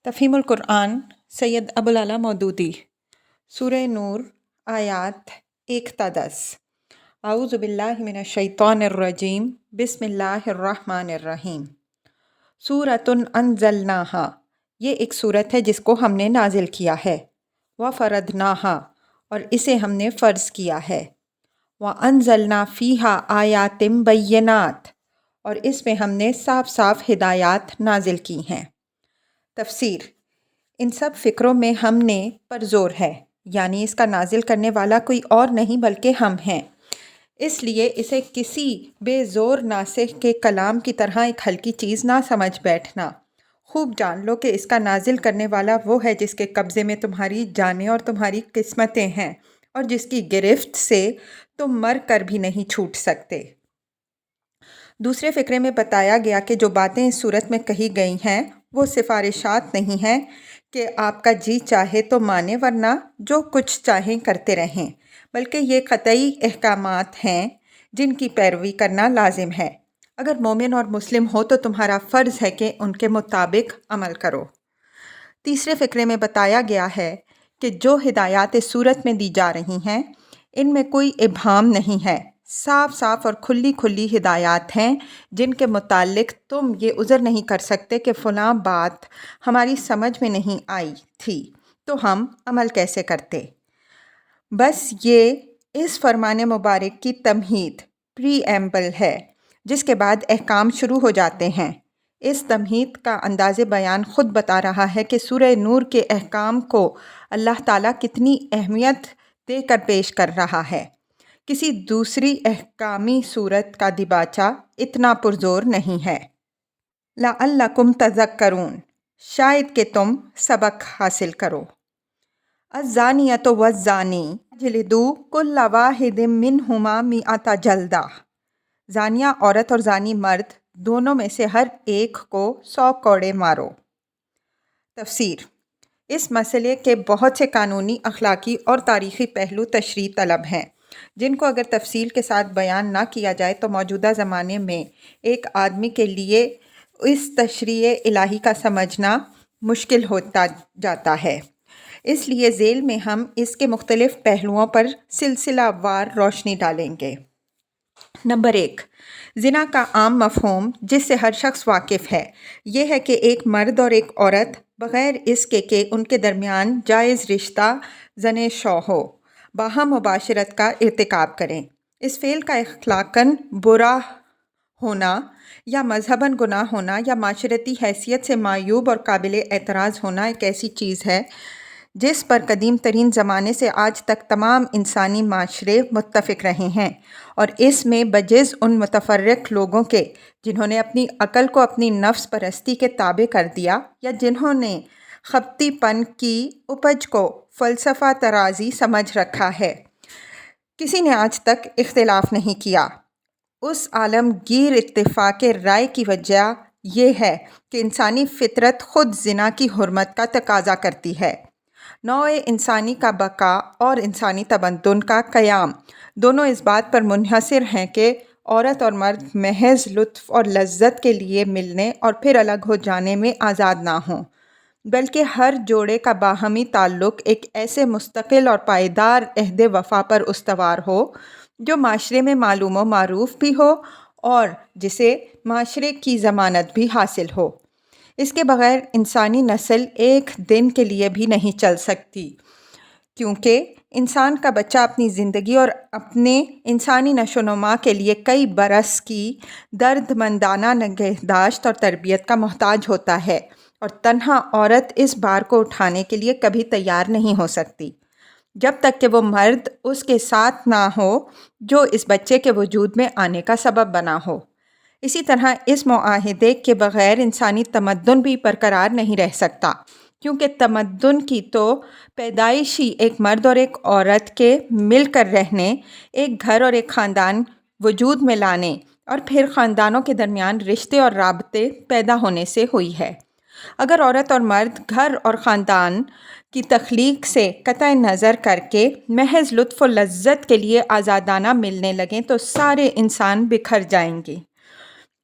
تفہیم القرآن سید ابوالعلا مودودی سورہ نور آیات 1 تا 10 اعوذ باللہ من الشیطان الرجیم بسم اللہ الرحمن الرحیم سورۃ انزلناہا، یہ ایک سورت ہے جس کو ہم نے نازل کیا ہے، وفرضناہا، اور اسے ہم نے فرض کیا ہے، وانزلنا فیہا آیات بینات، اور اس میں ہم نے صاف صاف ہدایات نازل کی ہیں۔ تفسیر: ان سب فکروں میں ہم نے پر زور ہے، یعنی اس کا نازل کرنے والا کوئی اور نہیں بلکہ ہم ہیں، اس لیے اسے کسی بے زور ناسخ کے کلام کی طرح ایک ہلکی چیز نہ سمجھ بیٹھنا۔ خوب جان لو کہ اس کا نازل کرنے والا وہ ہے جس کے قبضے میں تمہاری جانیں اور تمہاری قسمتیں ہیں، اور جس کی گرفت سے تم مر کر بھی نہیں چھوٹ سکتے۔ دوسرے فقرے میں بتایا گیا کہ جو باتیں اس صورت میں کہی گئی ہیں وہ سفارشات نہیں ہیں کہ آپ کا جی چاہے تو مانیں ورنہ جو کچھ چاہیں کرتے رہیں، بلکہ یہ قطعی احکامات ہیں جن کی پیروی کرنا لازم ہے۔ اگر مومن اور مسلم ہو تو تمہارا فرض ہے کہ ان کے مطابق عمل کرو۔ تیسرے فقرے میں بتایا گیا ہے کہ جو ہدایات اس صورت میں دی جا رہی ہیں ان میں کوئی ابہام نہیں ہے، صاف صاف اور کھلی کھلی ہدایات ہیں جن کے متعلق تم یہ عذر نہیں کر سکتے کہ فلاں بات ہماری سمجھ میں نہیں آئی تھی تو ہم عمل کیسے کرتے۔ بس یہ اس فرمان مبارک کی تمہید پری ایمبل ہے جس کے بعد احکام شروع ہو جاتے ہیں۔ اس تمہید کا انداز بیان خود بتا رہا ہے کہ سورہ نور کے احکام کو اللہ تعالیٰ کتنی اہمیت دے کر پیش کر رہا ہے۔ کسی دوسری احکامی صورت کا دیباچہ اتنا پرزور نہیں ہے۔ لعلکم تذکرون، شاید کہ تم سبق حاصل کرو۔ الزانیۃ والزانی فاجلدوا کل واحد منہما مئۃ جلدہ، زانیہ عورت اور زانی مرد دونوں میں سے ہر ایک کو 100 کوڑے مارو۔ تفسیر: اس مسئلے کے بہت سے قانونی، اخلاقی اور تاریخی پہلو تشریح طلب ہیں جن کو اگر تفصیل کے ساتھ بیان نہ کیا جائے تو موجودہ زمانے میں ایک آدمی کے لیے اس تشریع الہی کا سمجھنا مشکل ہوتا جاتا ہے۔ اس لیے ذیل میں ہم اس کے مختلف پہلوؤں پر سلسلہ وار روشنی ڈالیں گے۔ نمبر 1، زنا کا عام مفہوم جس سے ہر شخص واقف ہے یہ ہے کہ ایک مرد اور ایک عورت بغیر اس کے کہ ان کے درمیان جائز رشتہ زن شو ہو، باہم مباشرت کا ارتکاب کریں۔ اس فعل کا اخلاقاً برا ہونا یا مذہباً گناہ ہونا یا معاشرتی حیثیت سے معیوب اور قابل اعتراض ہونا ایک ایسی چیز ہے جس پر قدیم ترین زمانے سے آج تک تمام انسانی معاشرے متفق رہے ہیں، اور اس میں بجز ان متفرق لوگوں کے جنہوں نے اپنی عقل کو اپنی نفس پرستی کے تابع کر دیا یا جنہوں نے خبتی پن کی اپج کو فلسفہ طرازی سمجھ رکھا ہے، کسی نے آج تک اختلاف نہیں کیا۔ اس عالمگیر اتفاق رائے کی وجہ یہ ہے کہ انسانی فطرت خود زنا کی حرمت کا تقاضا کرتی ہے۔ نوع انسانی کا بقا اور انسانی تمدن کا قیام دونوں اس بات پر منحصر ہیں کہ عورت اور مرد محض لطف اور لذت کے لیے ملنے اور پھر الگ ہو جانے میں آزاد نہ ہوں، بلکہ ہر جوڑے کا باہمی تعلق ایک ایسے مستقل اور پائیدار عہد وفا پر استوار ہو جو معاشرے میں معلوم و معروف بھی ہو اور جسے معاشرے کی ضمانت بھی حاصل ہو۔ اس کے بغیر انسانی نسل ایک دن کے لیے بھی نہیں چل سکتی، کیونکہ انسان کا بچہ اپنی زندگی اور اپنے انسانی نشو و نما کے لیے کئی برس کی درد مندانہ نگہداشت اور تربیت کا محتاج ہوتا ہے، اور تنہا عورت اس بار کو اٹھانے کے لیے کبھی تیار نہیں ہو سکتی جب تک کہ وہ مرد اس کے ساتھ نہ ہو جو اس بچے کے وجود میں آنے کا سبب بنا ہو۔ اسی طرح اس معاہدے کے بغیر انسانی تمدن بھی برقرار نہیں رہ سکتا، کیونکہ تمدن کی تو پیدائش ہی ایک مرد اور ایک عورت کے مل کر رہنے، ایک گھر اور ایک خاندان وجود میں لانے اور پھر خاندانوں کے درمیان رشتے اور رابطے پیدا ہونے سے ہوئی ہے۔ اگر عورت اور مرد گھر اور خاندان کی تخلیق سے قطع نظر کر کے محض لطف و لذت کے لیے آزادانہ ملنے لگیں تو سارے انسان بکھر جائیں گے۔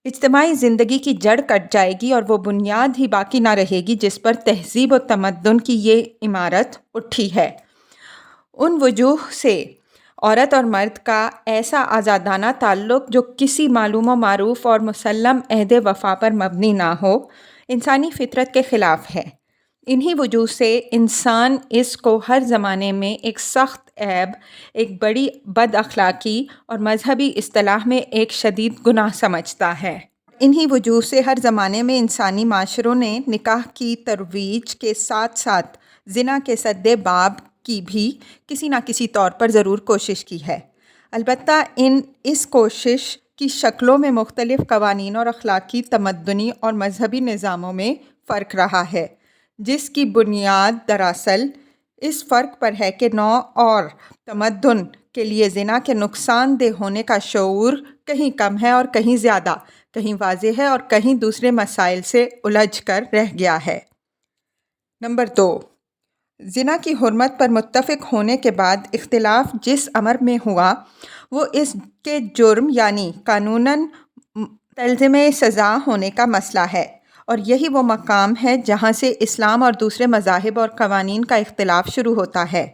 اجتماعی زندگی کی جڑ کٹ جائے گی اور وہ بنیاد ہی باقی نہ رہے گی جس پر تہذیب و تمدن کی یہ عمارت اٹھی ہے۔ ان وجوہ سے عورت اور مرد کا ایسا آزادانہ تعلق جو کسی معلوم و معروف اور مسلم عہد وفا پر مبنی نہ ہو، انسانی فطرت کے خلاف ہے۔ انہی وجوہ سے انسان اس کو ہر زمانے میں ایک سخت عیب، ایک بڑی بد اخلاقی اور مذہبی اصطلاح میں ایک شدید گناہ سمجھتا ہے۔ انہی وجوہ سے ہر زمانے میں انسانی معاشروں نے نکاح کی ترویج کے ساتھ ساتھ زنا کے سدِ باب کی بھی کسی نہ کسی طور پر ضرور کوشش کی ہے۔ البتہ اس کوشش کی شکلوں میں مختلف قوانین اور اخلاقی، تمدنی اور مذہبی نظاموں میں فرق رہا ہے، جس کی بنیاد دراصل اس فرق پر ہے کہ نوع اور تمدن کے لیے زنا کے نقصان دہ ہونے کا شعور کہیں کم ہے اور کہیں زیادہ، کہیں واضح ہے اور کہیں دوسرے مسائل سے الجھ کر رہ گیا ہے۔ نمبر 2، زنا کی حرمت پر متفق ہونے کے بعد اختلاف جس امر میں ہوا وہ اس کے جرم یعنی قانوناً ملزم سزا ہونے کا مسئلہ ہے، اور یہی وہ مقام ہے جہاں سے اسلام اور دوسرے مذاہب اور قوانین کا اختلاف شروع ہوتا ہے۔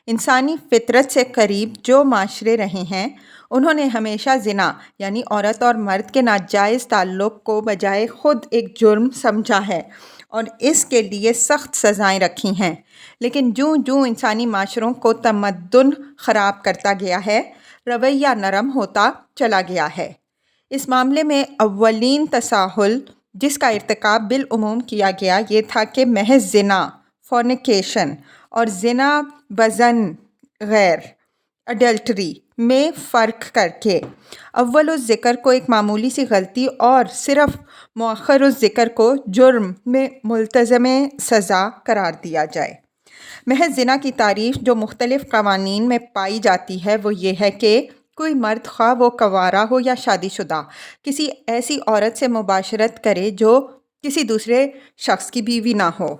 انسانی فطرت سے قریب جو معاشرے رہے ہیں انہوں نے ہمیشہ زنا یعنی عورت اور مرد کے ناجائز تعلق کو بجائے خود ایک جرم سمجھا ہے اور اس کے لیے سخت سزائیں رکھی ہیں، لیکن جوں جوں انسانی معاشروں کو تمدن خراب کرتا گیا ہے، رویہ نرم ہوتا چلا گیا ہے۔ اس معاملے میں اولین تساہل جس کا ارتکاب بالعموم کیا گیا یہ تھا کہ محض زنا، فورنیکیشن اور زنا بزن غیر، اڈلٹری میں فرق کر کے اول الذکر کو ایک معمولی سی غلطی اور صرف مؤخر الذکر کو جرم میں ملتزم سزا قرار دیا جائے۔ محض زنا کی تعریف جو مختلف قوانین میں پائی جاتی ہے وہ یہ ہے کہ کوئی مرد خواہ وہ کنوارا ہو یا شادی شدہ کسی ایسی عورت سے مباشرت کرے جو کسی دوسرے شخص کی بیوی نہ ہو۔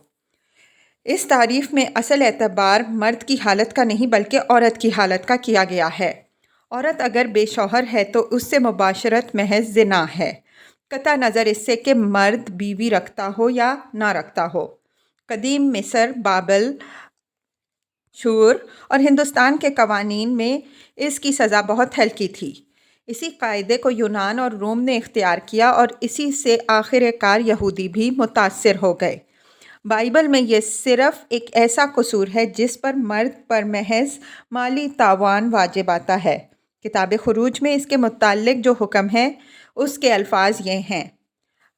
اس تعریف میں اصل اعتبار مرد کی حالت کا نہیں بلکہ عورت کی حالت کا کیا گیا ہے۔ عورت اگر بے شوہر ہے تو اس سے مباشرت محض زنا ہے، قطع نظر اس سے کہ مرد بیوی رکھتا ہو یا نہ رکھتا ہو۔ قدیم مصر، بابل، شور اور ہندوستان کے قوانین میں اس کی سزا بہت ہلکی تھی۔ اسی قاعدے کو یونان اور روم نے اختیار کیا اور اسی سے آخر کار یہودی بھی متاثر ہو گئے۔ بائبل میں یہ صرف ایک ایسا قصور ہے جس پر مرد پر محض مالی تاوان واجب آتا ہے۔ کتاب خروج میں اس کے متعلق جو حکم ہے اس کے الفاظ یہ ہیں: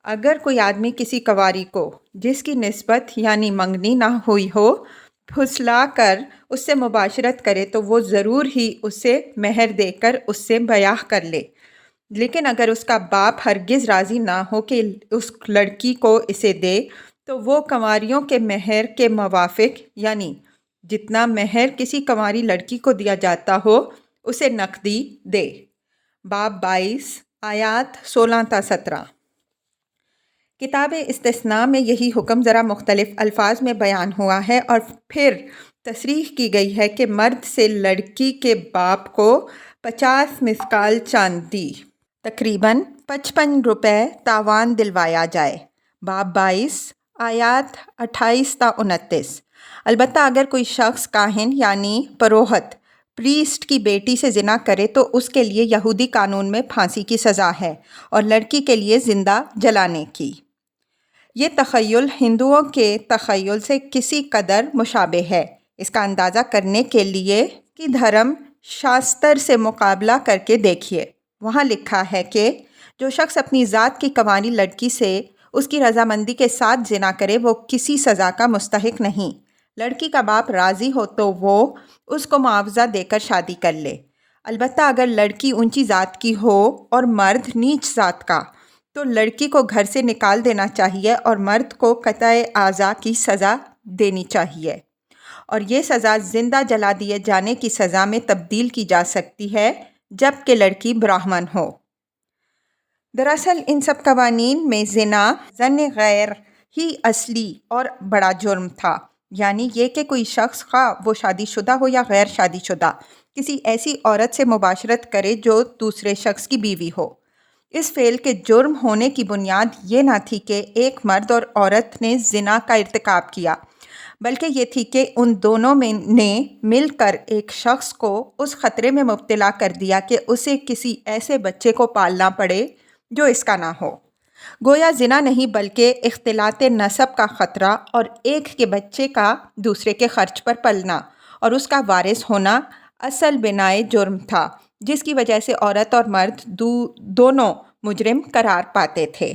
اگر کوئی آدمی کسی کنواری کو جس کی نسبت یعنی منگنی نہ ہوئی ہو پھسلا کر اس سے مباشرت کرے تو وہ ضرور ہی اسے مہر دے کر اس سے بیاہ کر لے، لیکن اگر اس کا باپ ہرگز راضی نہ ہو کہ اس لڑکی کو اسے دے تو وہ کنواریوں کے مہر کے موافق یعنی جتنا مہر کسی کنواری لڑکی کو دیا جاتا ہو اسے نقدی دے۔ باب 22 آیات 16 تا 17۔ کتاب استثناء میں یہی حکم ذرا مختلف الفاظ میں بیان ہوا ہے اور پھر تصریح کی گئی ہے کہ مرد سے لڑکی کے باپ کو 50 مثقال چاندی تقریباً 55 روپے تاوان دلوایا جائے۔ باب 22 آیات 28 تا 29۔ البتہ اگر کوئی شخص کاہن یعنی پروہت پریسٹ کی بیٹی سے زنا کرے تو اس کے لیے یہودی قانون میں پھانسی کی سزا ہے اور لڑکی کے لیے زندہ جلانے کی۔ یہ تخیل ہندوؤں کے تخیل سے کسی قدر مشابہ ہے۔ اس کا اندازہ کرنے کے لیے کی دھرم شاستر سے مقابلہ کر کے دیکھیے۔ وہاں لکھا ہے کہ جو شخص اپنی ذات کی کنواری لڑکی سے اس کی رضامندی کے ساتھ زنا کرے وہ کسی سزا کا مستحق نہیں۔ لڑکی کا باپ راضی ہو تو وہ اس کو معاوضہ دے کر شادی کر لے۔ البتہ اگر لڑکی اونچی ذات کی ہو اور مرد نیچ ذات کا تو لڑکی کو گھر سے نکال دینا چاہیے اور مرد کو قطع اعضاء کی سزا دینی چاہیے، اور یہ سزا زندہ جلا دیے جانے کی سزا میں تبدیل کی جا سکتی ہے جب کہ لڑکی براہمن ہو۔ دراصل ان سب قوانین میں زنا زن غیر ہی اصلی اور بڑا جرم تھا، یعنی یہ کہ کوئی شخص خواہ وہ شادی شدہ ہو یا غیر شادی شدہ کسی ایسی عورت سے مباشرت کرے جو دوسرے شخص کی بیوی ہو۔ اس فعل کے جرم ہونے کی بنیاد یہ نہ تھی کہ ایک مرد اور عورت نے زنا کا ارتکاب کیا، بلکہ یہ تھی کہ ان دونوں نے مل کر ایک شخص کو اس خطرے میں مبتلا کر دیا کہ اسے کسی ایسے بچے کو پالنا پڑے جو اس کا نہ ہو۔ گویا زنا نہیں بلکہ اختلاط نسب کا خطرہ اور ایک کے بچے کا دوسرے کے خرچ پر پلنا اور اس کا وارث ہونا اصل بنائے جرم تھا، جس کی وجہ سے عورت اور مرد دونوں مجرم قرار پاتے تھے۔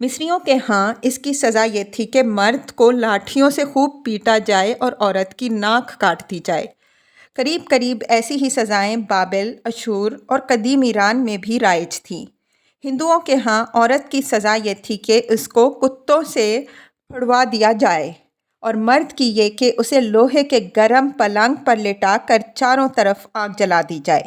مصریوں کے ہاں اس کی سزا یہ تھی کہ مرد کو لاٹھیوں سے خوب پیٹا جائے اور عورت کی ناک کاٹ دی جائے۔ قریب ایسی ہی سزائیں بابل، اشور اور قدیم ایران میں بھی رائج تھیں۔ ہندوؤں کے ہاں عورت کی سزا یہ تھی کہ اس کو کتوں سے پھڑوا دیا جائے اور مرد کی یہ کہ اسے لوہے کے گرم پلنگ پر لٹا کر چاروں طرف آگ جلا دی جائے۔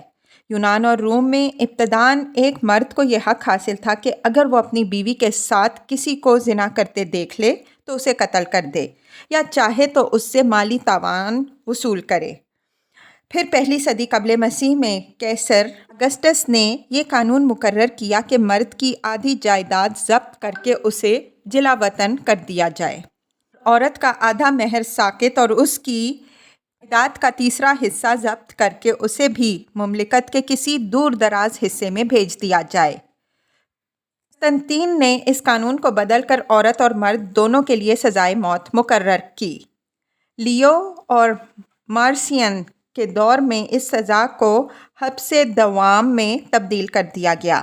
یونان اور روم میں ابتداً ایک مرد کو یہ حق حاصل تھا کہ اگر وہ اپنی بیوی کے ساتھ کسی کو زنا کرتے دیکھ لے تو اسے قتل کر دے یا چاہے تو اس سے مالی تاوان وصول کرے۔ پھر پہلی صدی قبل مسیح میں قیصر اگسٹس نے یہ قانون مقرر کیا کہ مرد کی آدھی جائیداد ضبط کر کے اسے جلا وطن کر دیا جائے، عورت کا آدھا مہر ساقط اور اس کی جائیداد کا تیسرا حصہ ضبط کر کے اسے بھی مملکت کے کسی دور دراز حصے میں بھیج دیا جائے۔ قسطنطین نے اس قانون کو بدل کر عورت اور مرد دونوں کے لیے سزائے موت مقرر کی۔ لیو اور مارسین کے دور میں اس سزا کو حبس دوام میں تبدیل کر دیا گیا۔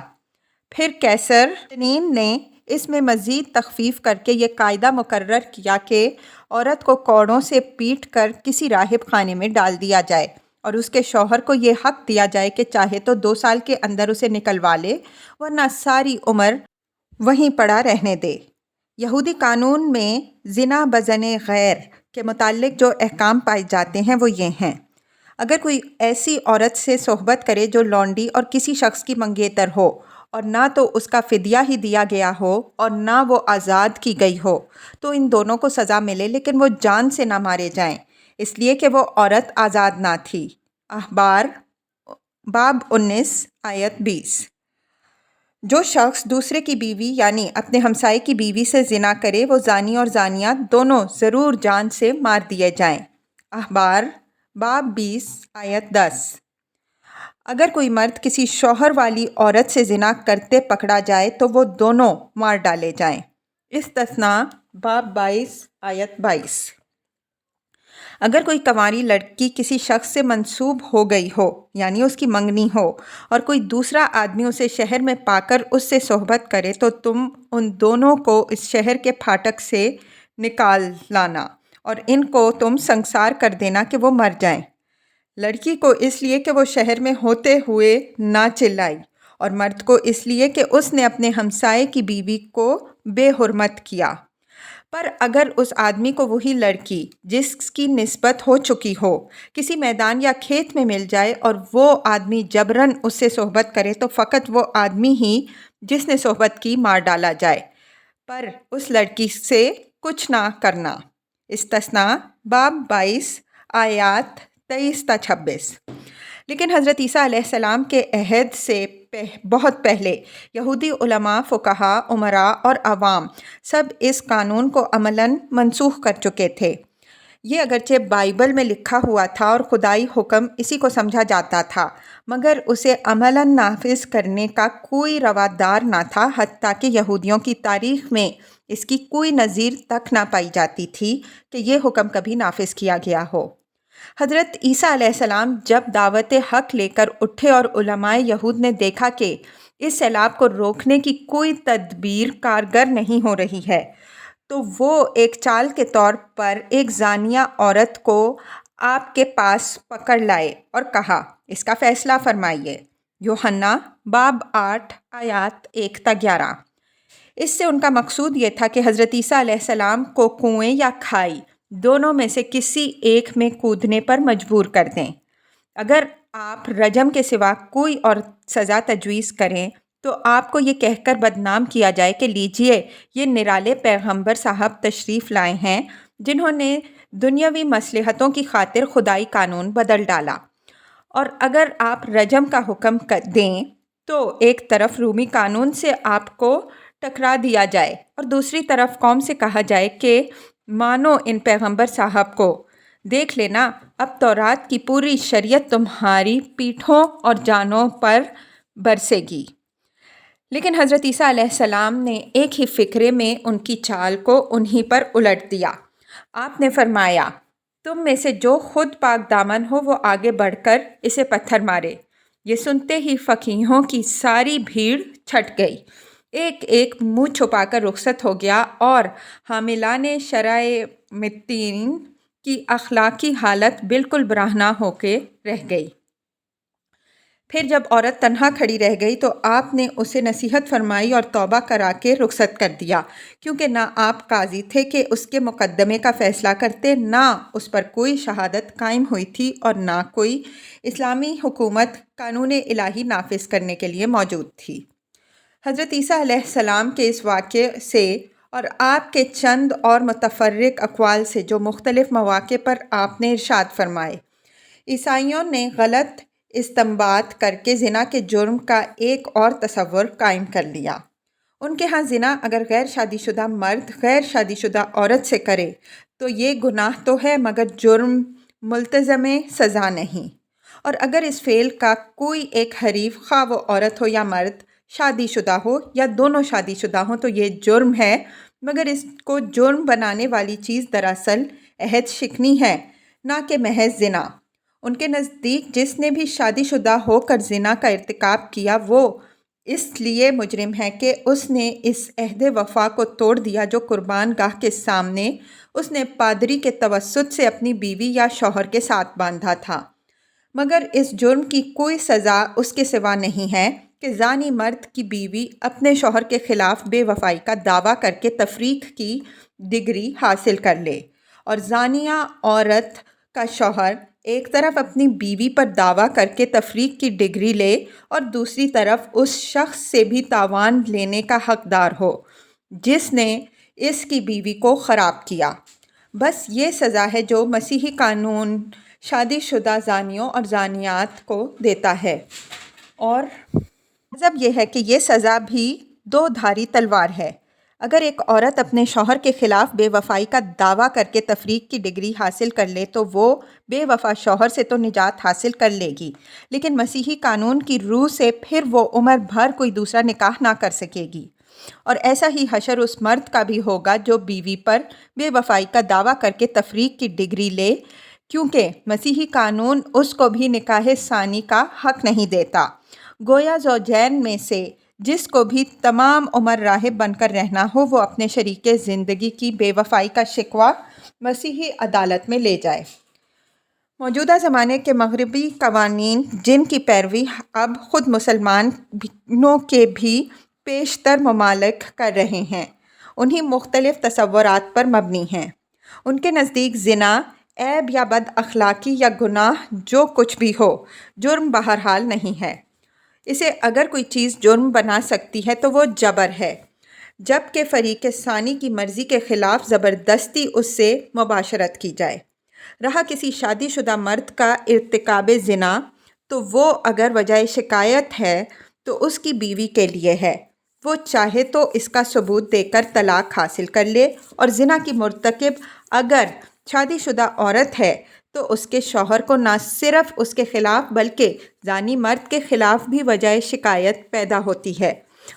پھر قیصر جنین نے اس میں مزید تخفیف کر کے یہ قاعدہ مقرر کیا کہ عورت کو کوڑوں سے پیٹ کر کسی راہب خانے میں ڈال دیا جائے اور اس کے شوہر کو یہ حق دیا جائے کہ چاہے تو 2 سال کے اندر اسے نکلوا لے ورنہ ساری عمر وہیں پڑا رہنے دے۔ یہودی قانون میں زنا بزن غیر کے متعلق جو احکام پائے جاتے ہیں وہ یہ ہیں: اگر کوئی ایسی عورت سے صحبت کرے جو لونڈی اور کسی شخص کی منگیتر ہو اور نہ تو اس کا فدیہ ہی دیا گیا ہو اور نہ وہ آزاد کی گئی ہو تو ان دونوں کو سزا ملے، لیکن وہ جان سے نہ مارے جائیں، اس لیے کہ وہ عورت آزاد نہ تھی۔ احبار باب 19 آیت 20۔ جو شخص دوسرے کی بیوی یعنی اپنے ہمسائے کی بیوی سے زنا کرے وہ زانی اور زانیہ دونوں ضرور جان سے مار دیے جائیں۔ احبار باب 20 آیت 10۔ اگر کوئی مرد کسی شوہر والی عورت سے زنا کرتے پکڑا جائے تو وہ دونوں مار ڈالے جائیں۔ استثناء باب 22 آیت 22۔ اگر کوئی کنواری لڑکی کسی شخص سے منسوب ہو گئی ہو یعنی اس کی منگنی ہو اور کوئی دوسرا آدمی اسے شہر میں پا کر اس سے صحبت کرے تو تم ان دونوں کو اس شہر کے پھاٹک سے نکال لانا اور ان کو تم سنگسار کر دینا کہ وہ مر جائیں۔ لڑکی کو اس لیے کہ وہ شہر میں ہوتے ہوئے نہ چلائی اور مرد کو اس لیے کہ اس نے اپنے ہمسائے کی بیوی کو بے حرمت کیا۔ پر اگر اس آدمی کو وہی لڑکی جس کی نسبت ہو چکی ہو کسی میدان یا کھیت میں مل جائے اور وہ آدمی جبراً اس سے صحبت کرے تو فقط وہ آدمی ہی جس نے صحبت کی مار ڈالا جائے، پر اس لڑکی سے کچھ نہ کرنا۔ استثناء باب 22 آیات 23 تا 26۔ لیکن حضرت عیسیٰ علیہ السلام کے عہد سے بہت پہلے یہودی علماء، فقہاء، امراء اور عوام سب اس قانون کو عملاً منسوخ کر چکے تھے۔ یہ اگرچہ بائبل میں لکھا ہوا تھا اور خدائی حکم اسی کو سمجھا جاتا تھا، مگر اسے عملاً نافذ کرنے کا کوئی روادار نہ تھا، حتیٰ کہ یہودیوں کی تاریخ میں اس کی کوئی نظیر تک نہ پائی جاتی تھی کہ یہ حکم کبھی نافذ کیا گیا ہو۔ حضرت عیسیٰ علیہ السلام جب دعوت حق لے کر اٹھے اور علماء یہود نے دیکھا کہ اس سیلاب کو روکنے کی کوئی تدبیر کارگر نہیں ہو رہی ہے تو وہ ایک چال کے طور پر ایک زانیہ عورت کو آپ کے پاس پکڑ لائے اور کہا، اس کا فیصلہ فرمائیے۔ یوحنا باب 8 آیات 1 تا 11۔ اس سے ان کا مقصود یہ تھا کہ حضرت عیسیٰ علیہ السلام کو کنویں یا کھائی دونوں میں سے کسی ایک میں کودنے پر مجبور کر دیں۔ اگر آپ رجم کے سوا کوئی اور سزا تجویز کریں تو آپ کو یہ کہہ کر بدنام کیا جائے کہ لیجئے یہ نرالے پیغمبر صاحب تشریف لائے ہیں جنہوں نے دنیاوی مصلحتوں کی خاطر خدائی قانون بدل ڈالا، اور اگر آپ رجم کا حکم دیں تو ایک طرف رومی قانون سے آپ کو ٹکرا دیا جائے اور دوسری طرف قوم سے کہا جائے کہ مانو ان پیغمبر صاحب کو، دیکھ لینا اب تورات کی پوری شریعت تمہاری پیٹھوں اور جانوں پر برسے گی۔ لیکن حضرت عیسیٰ علیہ السلام نے ایک ہی فقرے میں ان کی چال کو انہی پر الٹ دیا۔ آپ نے فرمایا، تم میں سے جو خود پاک دامن ہو وہ آگے بڑھ کر اسے پتھر مارے۔ یہ سنتے ہی فقیہوں کی ساری بھیڑ چھٹ گئی، ایک ایک منہ چھپا کر رخصت ہو گیا اور حاملان شرائع متین کی اخلاقی حالت بالکل برہنہ ہو کے رہ گئی۔ پھر جب عورت تنہا کھڑی رہ گئی تو آپ نے اسے نصیحت فرمائی اور توبہ کرا کے رخصت کر دیا، کیونکہ نہ آپ قاضی تھے کہ اس کے مقدمے کا فیصلہ کرتے، نہ اس پر کوئی شہادت قائم ہوئی تھی اور نہ کوئی اسلامی حکومت قانون الہی نافذ کرنے کے لیے موجود تھی۔ حضرت عیسیٰ علیہ السلام کے اس واقعے سے اور آپ کے چند اور متفرق اقوال سے جو مختلف مواقع پر آپ نے ارشاد فرمائے، عیسائیوں نے غلط استنباط کر کے زنا کے جرم کا ایک اور تصور قائم کر لیا۔ ان کے ہاں زنا اگر غیر شادی شدہ مرد غیر شادی شدہ عورت سے کرے تو یہ گناہ تو ہے مگر جرم ملتزم سزا نہیں، اور اگر اس فعل کا کوئی ایک حریف خواہ وہ عورت ہو یا مرد، شادی شدہ ہو یا دونوں شادی شدہ ہوں تو یہ جرم ہے، مگر اس کو جرم بنانے والی چیز دراصل عہد شکنی ہے، نہ کہ محض زنا۔ ان کے نزدیک جس نے بھی شادی شدہ ہو کر زنا کا ارتکاب کیا وہ اس لیے مجرم ہے کہ اس نے اس عہد وفا کو توڑ دیا جو قربان گاہ کے سامنے اس نے پادری کے توسط سے اپنی بیوی یا شوہر کے ساتھ باندھا تھا، مگر اس جرم کی کوئی سزا اس کے سوا نہیں ہے کہ زانی مرد کی بیوی اپنے شوہر کے خلاف بے وفائی کا دعویٰ کر کے تفریق کی ڈگری حاصل کر لے، اور زانیہ عورت کا شوہر ایک طرف اپنی بیوی پر دعویٰ کر کے تفریق کی ڈگری لے اور دوسری طرف اس شخص سے بھی تاوان لینے کا حقدار ہو جس نے اس کی بیوی کو خراب کیا۔ بس یہ سزا ہے جو مسیحی قانون شادی شدہ زانیوں اور زانیات کو دیتا ہے، اور مطلب یہ ہے کہ یہ سزا بھی دو دھاری تلوار ہے۔ اگر ایک عورت اپنے شوہر کے خلاف بے وفائی کا دعویٰ کر کے تفریق کی ڈگری حاصل کر لے تو وہ بے وفا شوہر سے تو نجات حاصل کر لے گی، لیکن مسیحی قانون کی روح سے پھر وہ عمر بھر کوئی دوسرا نکاح نہ کر سکے گی، اور ایسا ہی حشر اس مرد کا بھی ہوگا جو بیوی پر بے وفائی کا دعویٰ کر کے تفریق کی ڈگری لے، کیونکہ مسیحی قانون اس کو بھی نکاح ثانی کا حق نہیں دیتا۔ گویا زوجین میں سے جس کو بھی تمام عمر راہب بن کر رہنا ہو وہ اپنے شریک زندگی کی بے وفائی کا شکوہ مسیحی عدالت میں لے جائے۔ موجودہ زمانے کے مغربی قوانین جن کی پیروی اب خود مسلمانوں کے بھی بیشتر ممالک کر رہے ہیں، انہی مختلف تصورات پر مبنی ہیں۔ ان کے نزدیک زنا عیب یا بد اخلاقی یا گناہ جو کچھ بھی ہو، جرم بہرحال نہیں ہے۔ اسے اگر کوئی چیز جرم بنا سکتی ہے تو وہ جبر ہے، جبکہ فریق ثانی کی مرضی کے خلاف زبردستی اس سے مباشرت کی جائے۔ رہا کسی شادی شدہ مرد کا ارتکاب زنا تو وہ اگر وجہ شکایت ہے تو اس کی بیوی کے لیے ہے، وہ چاہے تو اس کا ثبوت دے کر طلاق حاصل کر لے، اور زنا کی مرتکب اگر شادی شدہ عورت ہے تو اس کے شوہر کو نہ صرف اس کے خلاف بلکہ زانی مرد کے خلاف بھی وجہ شکایت پیدا ہوتی ہے،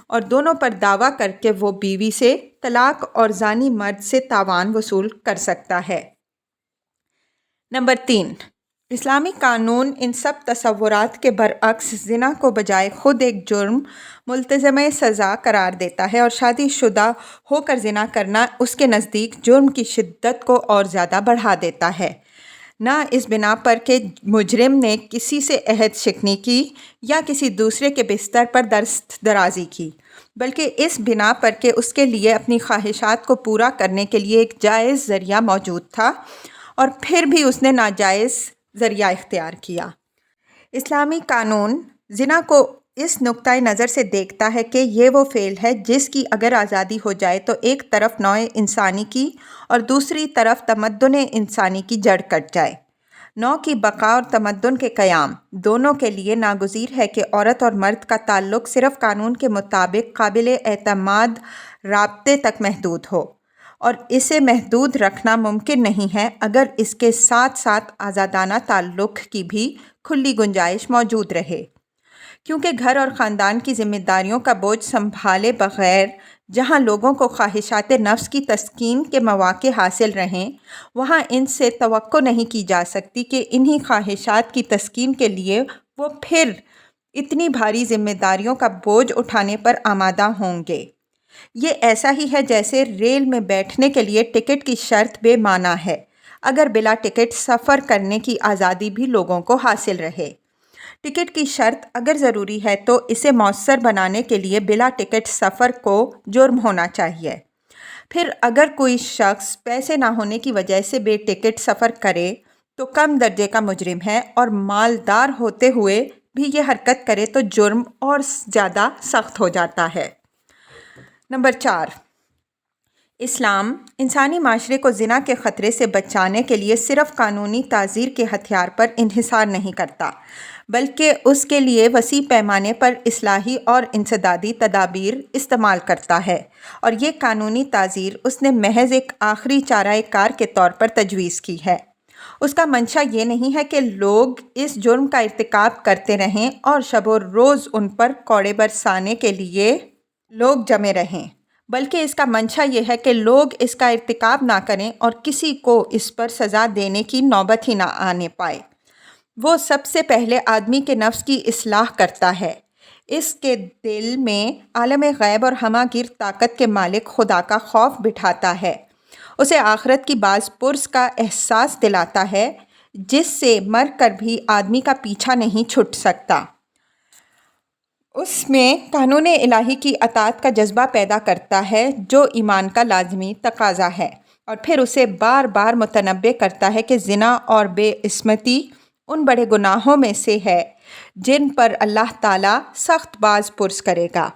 اور دونوں پر دعویٰ کر کے وہ بیوی سے طلاق اور زانی مرد سے تاوان وصول کر سکتا ہے۔ نمبر 3، اسلامی قانون ان سب تصورات کے برعکس زنا کو بجائے خود ایک جرم ملتزم سزا قرار دیتا ہے، اور شادی شدہ ہو کر زنا کرنا اس کے نزدیک جرم کی شدت کو اور زیادہ بڑھا دیتا ہے، نہ اس بنا پر کہ مجرم نے کسی سے عہد شکنی کی یا کسی دوسرے کے بستر پر دست درازی کی، بلکہ اس بنا پر کہ اس کے لیے اپنی خواہشات کو پورا کرنے کے لیے ایک جائز ذریعہ موجود تھا اور پھر بھی اس نے ناجائز ذریعہ اختیار کیا۔ اسلامی قانون زنا کو اس نقطۂ نظر سے دیکھتا ہے کہ یہ وہ فعل ہے جس کی اگر آزادی ہو جائے تو ایک طرف نوع انسانی کی اور دوسری طرف تمدن انسانی کی جڑ کٹ جائے۔ نو کی بقا اور تمدن کے قیام دونوں کے لیے ناگزیر ہے کہ عورت اور مرد کا تعلق صرف قانون کے مطابق قابل اعتماد رابطے تک محدود ہو، اور اسے محدود رکھنا ممکن نہیں ہے اگر اس کے ساتھ ساتھ آزادانہ تعلق کی بھی کھلی گنجائش موجود رہے، کیونکہ گھر اور خاندان کی ذمہ داریوں کا بوجھ سنبھالے بغیر جہاں لوگوں کو خواہشات نفس کی تسکین کے مواقع حاصل رہیں، وہاں ان سے توقع نہیں کی جا سکتی کہ انہی خواہشات کی تسکین کے لیے وہ پھر اتنی بھاری ذمہ داریوں کا بوجھ اٹھانے پر آمادہ ہوں گے۔ یہ ایسا ہی ہے جیسے ریل میں بیٹھنے کے لیے ٹکٹ کی شرط بے معنی ہے اگر بلا ٹکٹ سفر کرنے کی آزادی بھی لوگوں کو حاصل رہے۔ ٹکٹ کی شرط اگر ضروری ہے تو اسے مؤثر بنانے کے لیے بلا ٹکٹ سفر کو جرم ہونا چاہیے۔ پھر اگر کوئی شخص پیسے نہ ہونے کی وجہ سے بے ٹکٹ سفر کرے تو کم درجے کا مجرم ہے، اور مالدار ہوتے ہوئے بھی یہ حرکت کرے تو جرم اور زیادہ سخت ہو جاتا ہے۔ نمبر 4، اسلام انسانی معاشرے کو زنا کے خطرے سے بچانے کے لیے صرف قانونی تعزیر کے ہتھیار پر انحصار نہیں کرتا، بلکہ اس کے لیے وسیع پیمانے پر اصلاحی اور انسدادی تدابیر استعمال کرتا ہے، اور یہ قانونی تعزیر اس نے محض ایک آخری چارہ کار کے طور پر تجویز کی ہے۔ اس کا منشا یہ نہیں ہے کہ لوگ اس جرم کا ارتکاب کرتے رہیں اور شب و روز ان پر کوڑے برسانے کے لیے لوگ جمے رہیں، بلکہ اس کا منشا یہ ہے کہ لوگ اس کا ارتکاب نہ کریں اور کسی کو اس پر سزا دینے کی نوبت ہی نہ آنے پائے۔ وہ سب سے پہلے آدمی کے نفس کی اصلاح کرتا ہے، اس کے دل میں عالم غیب اور ہمہ گیر طاقت کے مالک خدا کا خوف بٹھاتا ہے، اسے آخرت کی باز پرس کا احساس دلاتا ہے جس سے مر کر بھی آدمی کا پیچھا نہیں چھٹ سکتا، اس میں قانون الہی کی اطاعت کا جذبہ پیدا کرتا ہے جو ایمان کا لازمی تقاضا ہے، اور پھر اسے بار بار متنبہ کرتا ہے کہ زنا اور بے عصمتی ان بڑے گناہوں میں سے ہے جن پر اللہ تعالیٰ سخت باز پرس کرے گا۔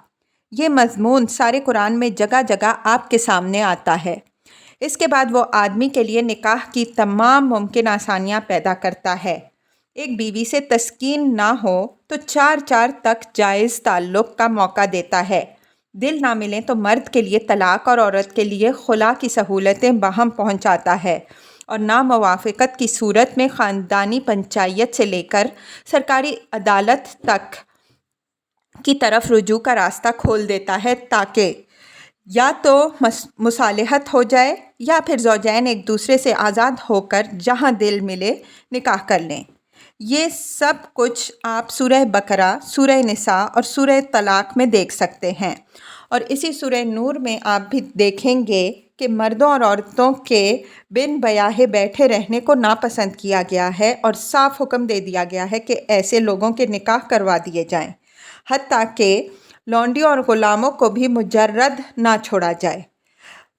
یہ مضمون سارے قرآن میں جگہ جگہ آپ کے سامنے آتا ہے۔ اس کے بعد وہ آدمی کے لیے نکاح کی تمام ممکن آسانیاں پیدا کرتا ہے۔ ایک بیوی سے تسکین نہ ہو تو 4 تک جائز تعلق کا موقع دیتا ہے۔ دل نہ ملیں تو مرد کے لیے طلاق اور عورت کے لیے خلا کی سہولتیں باہم پہنچاتا ہے، اور ناموافقت کی صورت میں خاندانی پنچایت سے لے کر سرکاری عدالت تک کی طرف رجوع کا راستہ کھول دیتا ہے تاکہ یا تو مصالحت ہو جائے یا پھر زوجین ایک دوسرے سے آزاد ہو کر جہاں دل ملے نکاح کر لیں۔ یہ سب کچھ آپ سورہ بقرہ، سورہ نساء اور سورہ طلاق میں دیکھ سکتے ہیں، اور اسی سورہ نور میں آپ بھی دیکھیں گے کہ مردوں اور عورتوں کے بن بیاہے بیٹھے رہنے کو ناپسند کیا گیا ہے، اور صاف حکم دے دیا گیا ہے کہ ایسے لوگوں کے نکاح کروا دیے جائیں، حتیٰ کہ لونڈیوں اور غلاموں کو بھی مجرد نہ چھوڑا جائے۔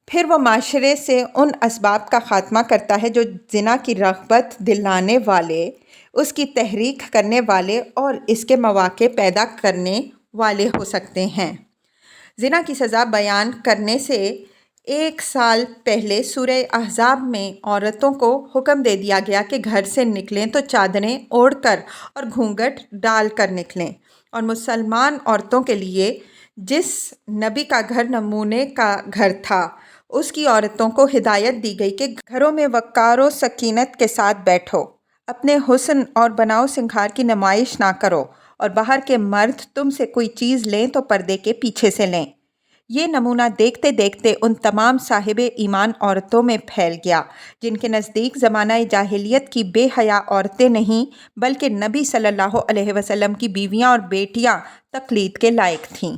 پھر وہ معاشرے سے ان اسباب کا خاتمہ کرتا ہے جو زنا کی رغبت دلانے والے، اس کی تحریک کرنے والے اور اس کے مواقع پیدا کرنے والے ہو سکتے ہیں۔ زنا کی سزا بیان کرنے سے 1 سال پہلے سورہ احزاب میں عورتوں کو حکم دے دیا گیا کہ گھر سے نکلیں تو چادریں اوڑھ کر اور گھونگھٹ ڈال کر نکلیں، اور مسلمان عورتوں کے لیے جس نبی کا گھر نمونے کا گھر تھا اس کی عورتوں کو ہدایت دی گئی کہ گھروں میں وقار و سکینت کے ساتھ بیٹھو، اپنے حسن اور بناؤ سنگھار کی نمائش نہ کرو، اور باہر کے مرد تم سے کوئی چیز لیں تو پردے کے پیچھے سے لیں۔ یہ نمونہ دیکھتے دیکھتے ان تمام صاحب ایمان عورتوں میں پھیل گیا جن کے نزدیک زمانہ جاہلیت کی بے حیا عورتیں نہیں بلکہ نبی صلی اللہ علیہ وسلم کی بیویاں اور بیٹیاں تقلید کے لائق تھیں۔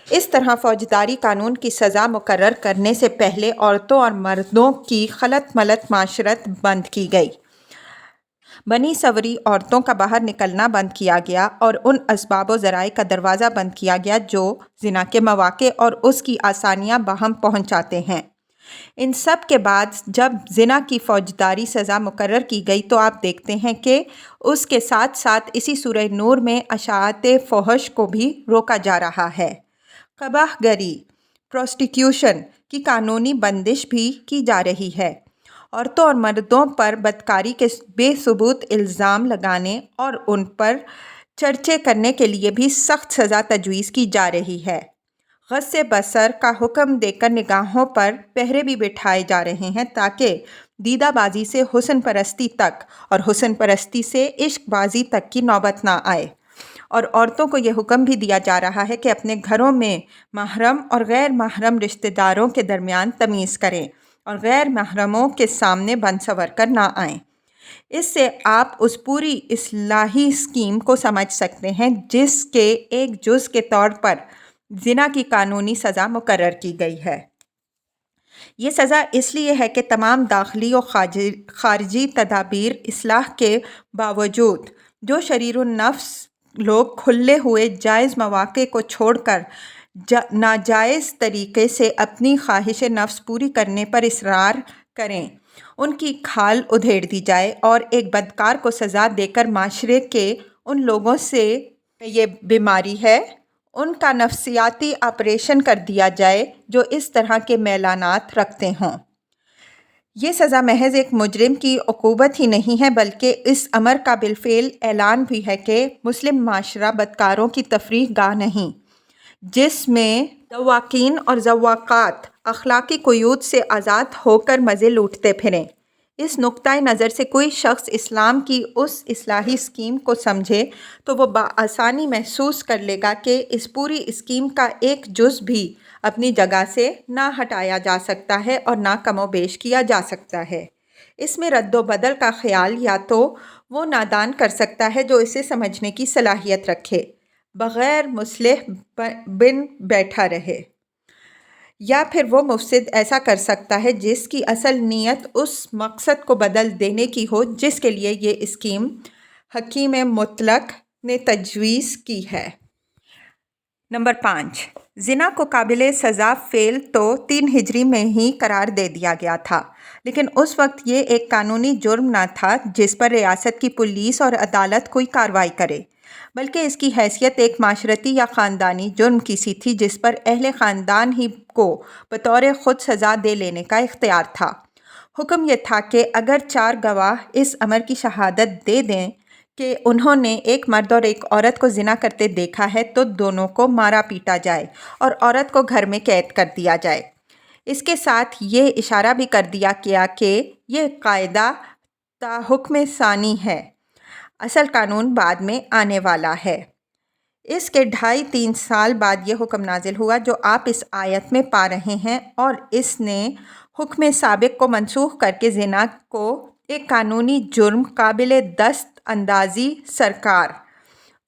اس طرح فوجداری قانون کی سزا مقرر کرنے سے پہلے عورتوں اور مردوں کی خلط ملط معاشرت بند کی گئی، بنی سوری عورتوں کا باہر نکلنا بند کیا گیا، اور ان اسباب و ذرائع کا دروازہ بند کیا گیا جو زنا کے مواقع اور اس کی آسانیاں باہم پہنچاتے ہیں۔ ان سب کے بعد جب زنا کی فوجداری سزا مقرر کی گئی تو آپ دیکھتے ہیں کہ اس کے ساتھ ساتھ اسی سورہ نور میں اشاعت فحش کو بھی روکا جا رہا ہے۔ قباح گری، پروسٹیکیوشن کی قانونی بندش بھی کی جا رہی ہے، عورتوں اور مردوں پر بدکاری کے بے ثبوت الزام لگانے اور ان پر چرچے کرنے کے لیے بھی سخت سزا تجویز کی جا رہی ہے۔ غض بصر کا حکم دے کر نگاہوں پر پہرے بھی بٹھائے جا رہے ہیں تاکہ دیدہ بازی سے حسن پرستی تک اور حسن پرستی سے عشق بازی تک کی نوبت نہ آئے۔ اور عورتوں کو یہ حکم بھی دیا جا رہا ہے کہ اپنے گھروں میں محرم اور غیر محرم رشتہ داروں کے درمیان تمیز کریں اور غیر محرموں کے سامنے بن سنور کر نہ آئیں۔ اس سے آپ اس پوری اصلاحی اسکیم کو سمجھ سکتے ہیں جس کے ایک جز کے طور پر زنا کی قانونی سزا مقرر کی گئی ہے۔ یہ سزا اس لیے ہے کہ تمام داخلی و خارجی تدابیر اصلاح کے باوجود جو شریر النفس لوگ کھلے ہوئے جائز مواقع کو چھوڑ کر ناجائز طریقے سے اپنی خواہش نفس پوری کرنے پر اصرار کریں، ان کی کھال ادھیڑ دی جائے اور ایک بدکار کو سزا دے کر معاشرے کے ان لوگوں سے یہ بیماری ہے ان کا نفسیاتی آپریشن کر دیا جائے جو اس طرح کے میلانات رکھتے ہوں۔ یہ سزا محض ایک مجرم کی عقوبت ہی نہیں ہے بلکہ اس امر کا بالفعل اعلان بھی ہے کہ مسلم معاشرہ بدکاروں کی تفریح گاہ نہیں، جس میں ذواقین اور ذواقات اخلاقی قیود سے آزاد ہو کر مزے لوٹتے پھریں۔ اس نقطۂ نظر سے کوئی شخص اسلام کی اس اصلاحی اسکیم کو سمجھے تو وہ بآسانی محسوس کر لے گا کہ اس پوری اسکیم کا ایک جز بھی اپنی جگہ سے نہ ہٹایا جا سکتا ہے اور نہ کم و بیش کیا جا سکتا ہے۔ اس میں رد و بدل کا خیال یا تو وہ نادان کر سکتا ہے جو اسے سمجھنے کی صلاحیت رکھے، بغیر مصلح بن بیٹھا رہے، یا پھر وہ مفسد ایسا کر سکتا ہے جس کی اصل نیت اس مقصد کو بدل دینے کی ہو جس کے لیے یہ اسکیم حکیم مطلق نے تجویز کی ہے۔ نمبر 5، زنا کو قابل سزا فعل تو 3 ہجری میں ہی قرار دے دیا گیا تھا، لیکن اس وقت یہ ایک قانونی جرم نہ تھا جس پر ریاست کی پولیس اور عدالت کوئی کارروائی کرے، بلکہ اس کی حیثیت ایک معاشرتی یا خاندانی جرم کی سی تھی جس پر اہل خاندان ہی کو بطور خود سزا دے لینے کا اختیار تھا۔ حکم یہ تھا کہ اگر 4 گواہ اس امر کی شہادت دے دیں کہ انہوں نے ایک مرد اور ایک عورت کو زنا کرتے دیکھا ہے تو دونوں کو مارا پیٹا جائے اور عورت کو گھر میں قید کر دیا جائے۔ اس کے ساتھ یہ اشارہ بھی کر دیا گیا کہ یہ قاعدہ تا حکم ثانی ہے، اصل قانون بعد میں آنے والا ہے۔ اس کے 2.5-3 سال بعد یہ حکم نازل ہوا جو آپ اس آیت میں پا رہے ہیں، اور اس نے حکم سابق کو منسوخ کر کے زنا کو ایک قانونی جرم قابل دست اندازی سرکار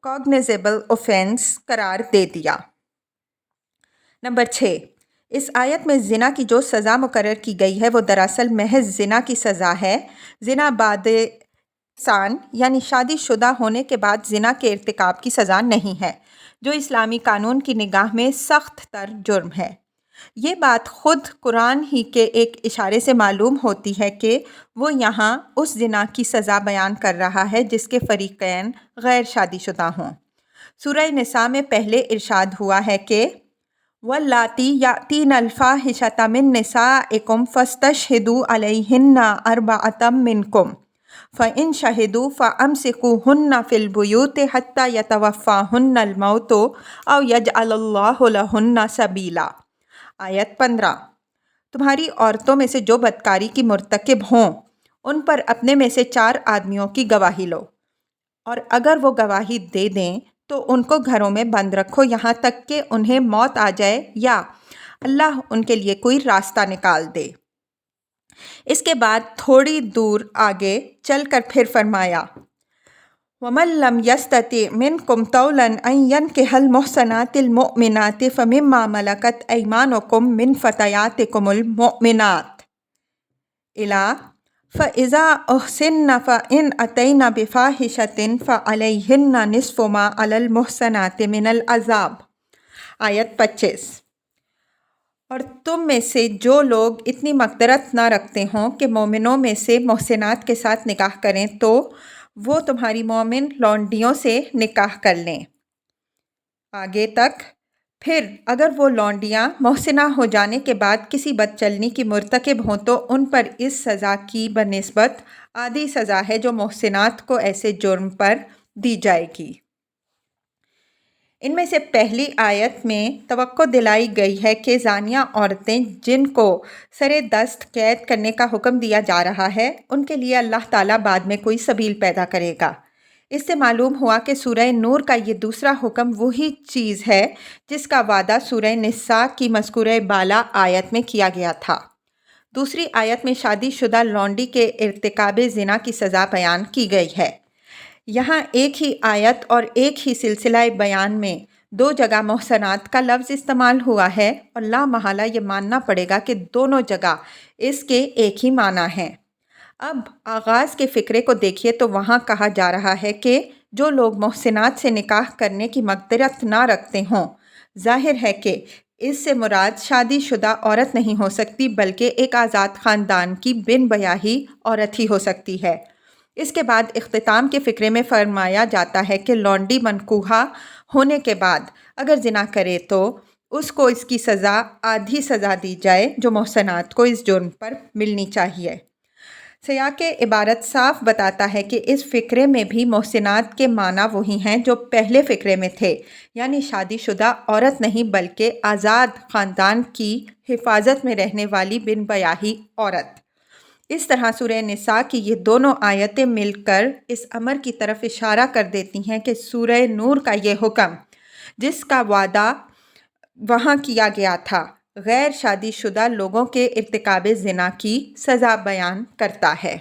cognizable offense قرار دے دیا۔ نمبر 6، اس آیت میں زنا کی جو سزا مقرر کی گئی ہے وہ دراصل محض زنا کی سزا ہے۔ زنا بعد احسان یعنی شادی شدہ ہونے کے بعد زنا کے ارتکاب کی سزا نہیں ہے، جو اسلامی قانون کی نگاہ میں سخت تر جرم ہے۔ یہ بات خود قرآن ہی کے ایک اشارے سے معلوم ہوتی ہے کہ وہ یہاں اس زنا کی سزا بیان کر رہا ہے جس کے فریقین غیر شادی شدہ ہوں۔ سورہ نساء میں پہلے ارشاد ہوا ہے کہ وَاللاتی یأتین الفاحشۃ من نسائکم فاستشہدوا علیہن اربعۃ منکم فإن شہدوا فامسکوہن فی البیوت حتی یتوفاہن الموت او یجعل اللہ لہن سبیلا۔ آیت 15، تمہاری عورتوں میں سے جو بدکاری کی مرتکب ہوں ان پر اپنے میں سے 4 آدمیوں کی گواہی لو، اور اگر وہ گواہی دے دیں تو ان کو گھروں میں بند رکھو یہاں تک کہ انہیں موت آ جائے یا اللہ ان کے لیے کوئی راستہ نکال دے۔ اس کے بعد تھوڑی دور آگے چل کر پھر فرمایا وَمَن لَّمْ يَسْتَطِعْ مِنكُمْ طَوْلًا أَن يَنكِحَ الْمُحْصَنَاتِ الْمُؤْمِنَاتِ فَمِمَّا مَلَكَتْ أَيْمَانُكُم مِّن فَتَيَاتِكُمُ الْمُؤْمِنَاتِ إِلَىٰ فَإِذَا أُحْصِنَّ فَإِنْ أَتَيْنَ بِفَاحِشَةٍ فَعَلَيْهِنَّ نِصْفُ مَا عَلَى الْمُحْصَنَاتِ مِنَ الْعَذَابِ۔ آیت 25، اور تم میں سے جو لوگ اتنی مقدرت نہ رکھتے ہوں کہ مومنوں میں سے محسنات کے ساتھ نکاح کریں تو وہ تمہاری مومن لونڈیوں سے نکاح کر لیں۔ آگے تک پھر اگر وہ لونڈیاں محسنہ ہو جانے کے بعد کسی بدچلنی کی مرتکب ہوں تو ان پر اس سزا کی بنسبت آدھی سزا ہے جو محسنات کو ایسے جرم پر دی جائے گی۔ ان میں سے پہلی آیت میں توقع دلائی گئی ہے کہ زانیہ عورتیں جن کو سرے دست قید کرنے کا حکم دیا جا رہا ہے ان کے لیے اللہ تعالیٰ بعد میں کوئی سبیل پیدا کرے گا۔ اس سے معلوم ہوا کہ سورہ نور کا یہ دوسرا حکم وہی چیز ہے جس کا وعدہ سورہ نساء کی مذکورہ بالا آیت میں کیا گیا تھا۔ دوسری آیت میں شادی شدہ لونڈی کے ارتکاب زنا کی سزا بیان کی گئی ہے۔ یہاں ایک ہی آیت اور ایک ہی سلسلہ بیان میں دو جگہ محسنات کا لفظ استعمال ہوا ہے اور لا محالہ یہ ماننا پڑے گا کہ دونوں جگہ اس کے ایک ہی معنی ہیں۔ اب آغاز کے فقرے کو دیکھیے تو وہاں کہا جا رہا ہے کہ جو لوگ محسنات سے نکاح کرنے کی مقدرت نہ رکھتے ہوں، ظاہر ہے کہ اس سے مراد شادی شدہ عورت نہیں ہو سکتی بلکہ ایک آزاد خاندان کی بن بیاہی عورت ہی ہو سکتی ہے۔ اس کے بعد اختتام کے فقرے میں فرمایا جاتا ہے کہ لونڈی منکوحہ ہونے کے بعد اگر زنا کرے تو اس کو اس کی سزا آدھی سزا دی جائے جو محسنات کو اس جرم پر ملنی چاہیے۔ سیاق عبارت صاف بتاتا ہے کہ اس فقرے میں بھی محسنات کے معنی وہی ہیں جو پہلے فقرے میں تھے، یعنی شادی شدہ عورت نہیں بلکہ آزاد خاندان کی حفاظت میں رہنے والی بن بیاہی عورت۔ اس طرح سورہ نساء کی یہ دونوں آیتیں مل کر اس امر کی طرف اشارہ کر دیتی ہیں کہ سورہ نور کا یہ حکم جس کا وعدہ وہاں کیا گیا تھا غیر شادی شدہ لوگوں کے ارتکاب زنا کی سزا بیان کرتا ہے۔